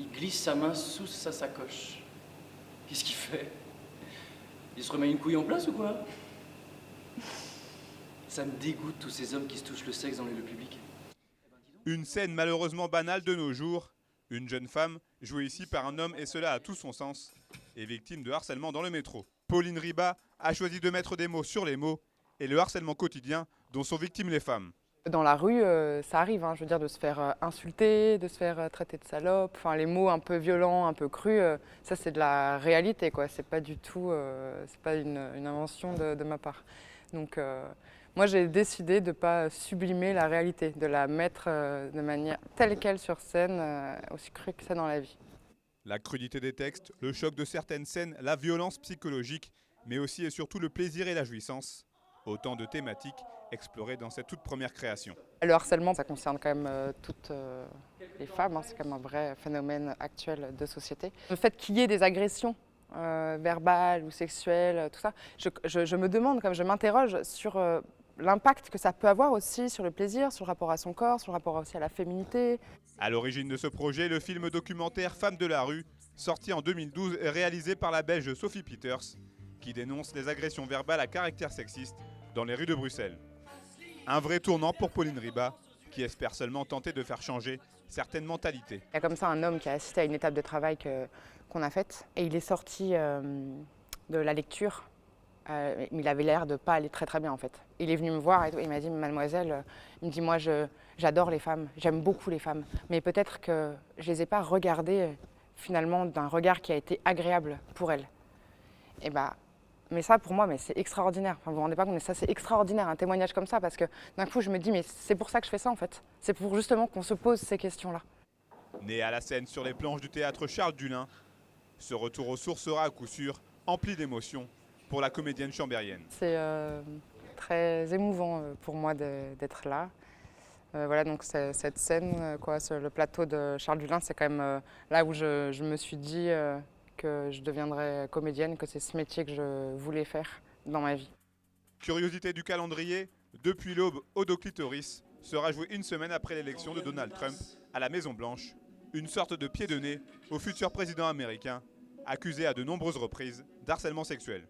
Il glisse sa main sous sa sacoche. Qu'est-ce qu'il fait? Il se remet une couille en place ou quoi? Ça me dégoûte tous ces hommes qui se touchent le sexe dans les lieux publics. Une scène malheureusement banale de nos jours. Une jeune femme, jouée ici par un homme et cela a tout son sens, est victime de harcèlement dans le métro. Pauline Riba a choisi de mettre des mots sur les mots et le harcèlement quotidien dont sont victimes les femmes. Dans la rue, ça arrive, je veux dire, de se faire insulter, de se faire traiter de salope. Enfin, les mots un peu violents, un peu crus, ça c'est de la réalité, quoi. C'est pas du tout, c'est pas une invention de ma part. Donc, moi j'ai décidé de ne pas sublimer la réalité, de la mettre de manière telle quelle sur scène, aussi crue que ça dans la vie. La crudité des textes, le choc de certaines scènes, la violence psychologique, mais aussi et surtout le plaisir et la jouissance. Autant de thématiques explorées dans cette toute première création. Le harcèlement, ça concerne quand même toutes les femmes, c'est quand même un vrai phénomène actuel de société. Le fait qu'il y ait des agressions verbales ou sexuelles, tout ça, je me demande, comme je m'interroge sur l'impact que ça peut avoir aussi sur le plaisir, sur le rapport à son corps, sur le rapport aussi à la féminité. À l'origine de ce projet, le film documentaire Femmes de la rue, sorti en 2012 et réalisé par la Belge Sophie Peters, qui dénonce les agressions verbales à caractère sexiste dans les rues de Bruxelles. Un vrai tournant pour Pauline Riba, qui espère seulement tenter de faire changer certaines mentalités. Il y a comme ça un homme qui a assisté à une étape de travail qu'on a faite et il est sorti de la lecture, mais il avait l'air de ne pas aller très très bien en fait. Il est venu me voir et il m'a dit « Mademoiselle, il me dit moi j'adore les femmes, j'aime beaucoup les femmes, mais peut-être que je ne les ai pas regardées finalement d'un regard qui a été agréable pour elles. » Et mais ça pour moi c'est extraordinaire, enfin, vous vous rendez pas compte, mais ça c'est extraordinaire un témoignage comme ça parce que d'un coup je me dis mais c'est pour ça que je fais ça en fait, c'est pour justement qu'on se pose ces questions-là. Né à la scène sur les planches du théâtre Charles Dulin, ce retour aux sources sera à coup sûr empli d'émotions pour la comédienne chambérienne. C'est très émouvant pour moi d'être là. Voilà, donc cette scène, sur le plateau de Charles Dulin, c'est quand même là où je me suis dit que je deviendrais comédienne, que c'est ce métier que je voulais faire dans ma vie. Curiosité du calendrier, depuis l'aube, Odo Clitoris sera joué une semaine après l'élection de Donald Trump à la Maison-Blanche, une sorte de pied de nez au futur président américain, accusé à de nombreuses reprises d'harcèlement sexuel.